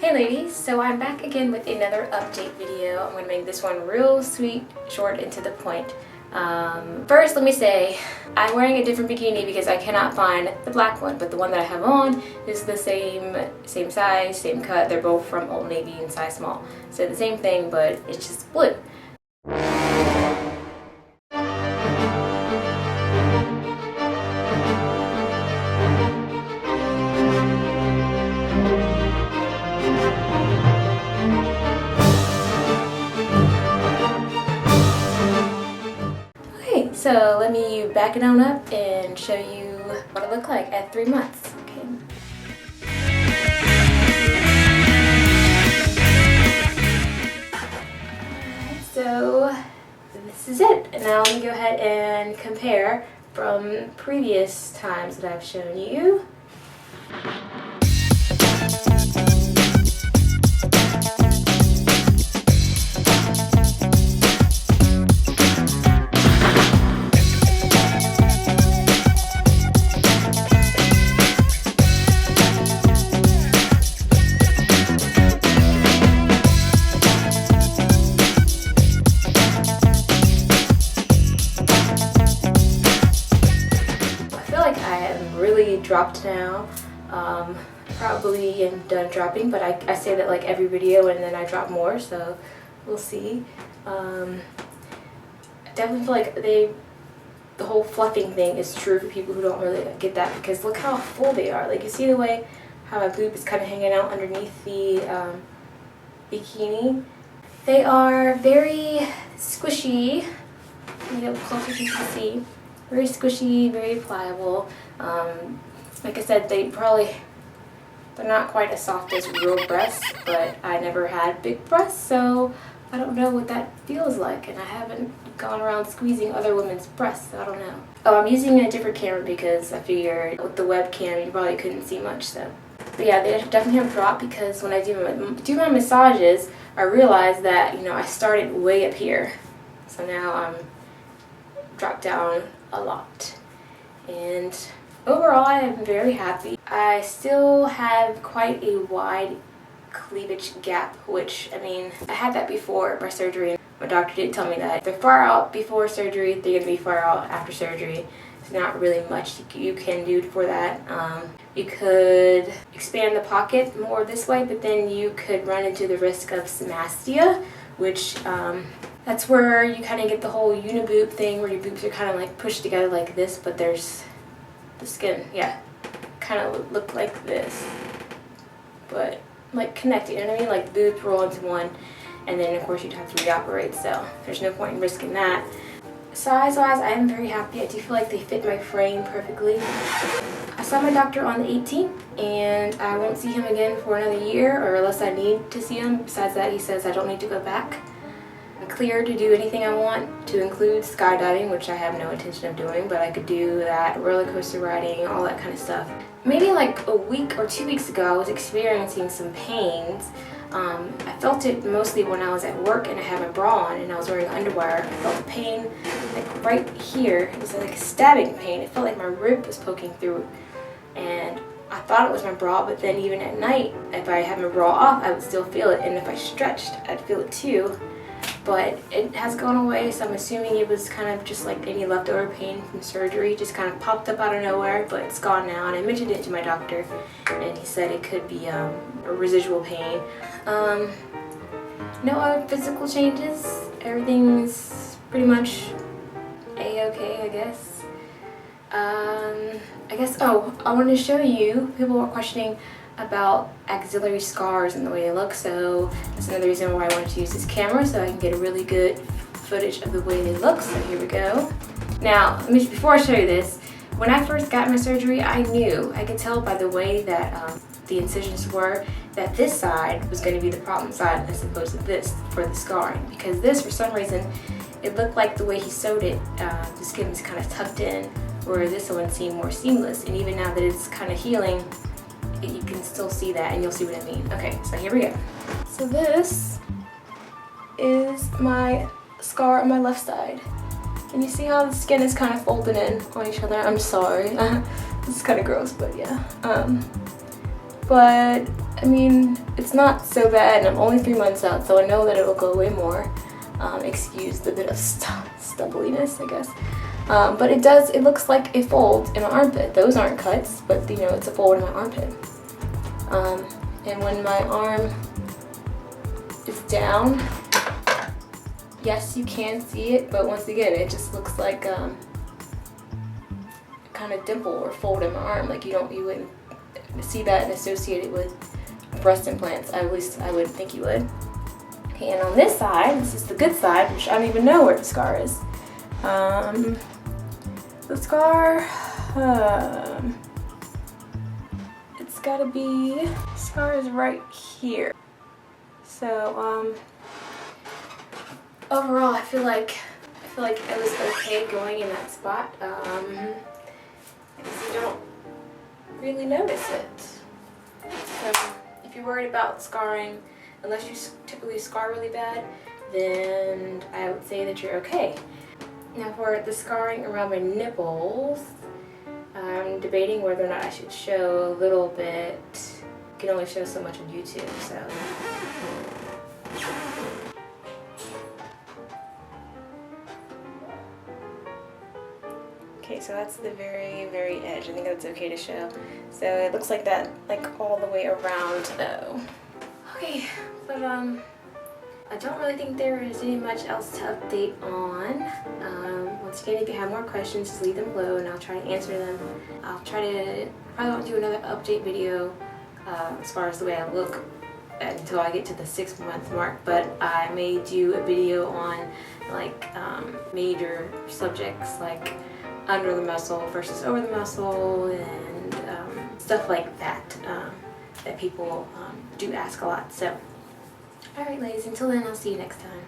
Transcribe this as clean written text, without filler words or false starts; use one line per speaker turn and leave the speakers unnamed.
Hey ladies, so I'm back again with another update video. I'm going to make this one real sweet, short, and to the point. First, let me say, I'm wearing a different bikini because I cannot find the black one, but the one that I have on is the same size, same cut. They're both from Old Navy and size small. So the same thing, but it's just blue. So let me back it on up and show you what it looked like at 3 months. Okay. Alright, so this is it. And now let me go ahead and compare from previous times that I've shown you. Dropped now. Probably am done dropping, but I say that like every video and then I drop more, so we'll see. I definitely feel like the whole fluffing thing is true for people who don't really get that, because look how full they are. Like, you see the way how my boob is kind of hanging out underneath the bikini. They are very squishy. You know, closer you can see. Very squishy, very pliable. Like I said, they're not quite as soft as real breasts, but I never had big breasts, so I don't know what that feels like, and I haven't gone around squeezing other women's breasts, so I don't know. Oh, I'm using a different camera because I figured with the webcam you probably couldn't see much, so. But yeah, they definitely have dropped because when I do my massages, I realize that, you know, I started way up here, so now I'm dropped down a lot. And overall, I am very happy. I still have quite a wide cleavage gap, which, I mean, I had that before my surgery. My doctor did tell me that if they're far out before surgery, they're going to be far out after surgery. There's not really much you can do for that. You could expand the pocket more this way, but then you could run into the risk of symastia, which that's where you kind of get the whole uniboob thing, where your boobs are kind of like pushed together like this, but there's the skin, yeah, kind of look like this, but like connected, you know what I mean? Like boobs roll into one, and then of course you'd have to reoperate, so there's no point in risking that. Size-wise, I am very happy. I do feel like they fit my frame perfectly. I saw my doctor on the 18th, and I won't see him again for another year, or unless I need to see him. Besides that, he says I don't need to go back. I'm clear to do anything I want, to include skydiving, which I have no intention of doing, but I could do that, roller coaster riding, all that kind of stuff. Maybe like a week or 2 weeks ago, I was experiencing some pains. I felt it mostly when I was at work and I had my bra on and I was wearing underwear. I felt the pain like right here. It was like a stabbing pain. It felt like my rib was poking through, and I thought it was my bra, but then even at night, if I had my bra off, I would still feel it, and if I stretched, I'd feel it too. But it has gone away, so I'm assuming it was kind of just like any leftover pain from surgery, just kind of popped up out of nowhere, but it's gone now. And I mentioned it to my doctor, and he said it could be a residual pain. No other physical changes. Everything's pretty much a-okay, I guess. Oh, I wanted to show you, people were questioning about axillary scars and the way they look, so that's another reason why I wanted to use this camera, so I can get a really good footage of the way they look. So here we go. Now, before I show you this, when I first got my surgery, I could tell by the way that the incisions were, that this side was going to be the problem side as opposed to this for the scarring, because this, for some reason, it looked like the way he sewed it, the skin was kind of tucked in, where this one seemed more seamless, and even now that it's kind of healing, you can still see that, and you'll see what I mean. Okay, so here we go. So this is my scar on my left side. And you see how the skin is kind of folded in on each other? I'm sorry. This is kind of gross, but yeah. But I mean, it's not so bad, and I'm only 3 months out, so I know that it'll go away more. Excuse the bit of stubbliness, I guess. But it looks like a fold in my armpit. Those aren't cuts, but you know, it's a fold in my armpit. And when my arm is down, yes, you can see it, but once again, it just looks like kind of dimple or fold in my arm. Like you wouldn't see that and associate it with breast implants. At least I would think you would. Okay, and on this side, this is the good side, which I don't even know where the scar is. The scar, it's gotta be, the scar is right here. So, overall, I feel like it was okay going in that spot. Because you don't really notice it. So, if you're worried about scarring, unless you typically scar really bad, then I would say that you're okay. Now for the scarring around my nipples, I'm debating whether or not I should show a little bit. You can only show so much on YouTube, so. Okay, so that's the very, very edge. I think that's okay to show. So it looks like that, like all the way around though. Okay, but I don't really think there is any much else to update on. Once again, if you have more questions, just leave them below and I'll try to answer them. Probably won't do another update video as far as the way I look until I get to the 6-month mark, but I may do a video on like major subjects like under the muscle versus over the muscle and stuff like that that people do ask a lot. So, alright ladies, until then I'll see you next time.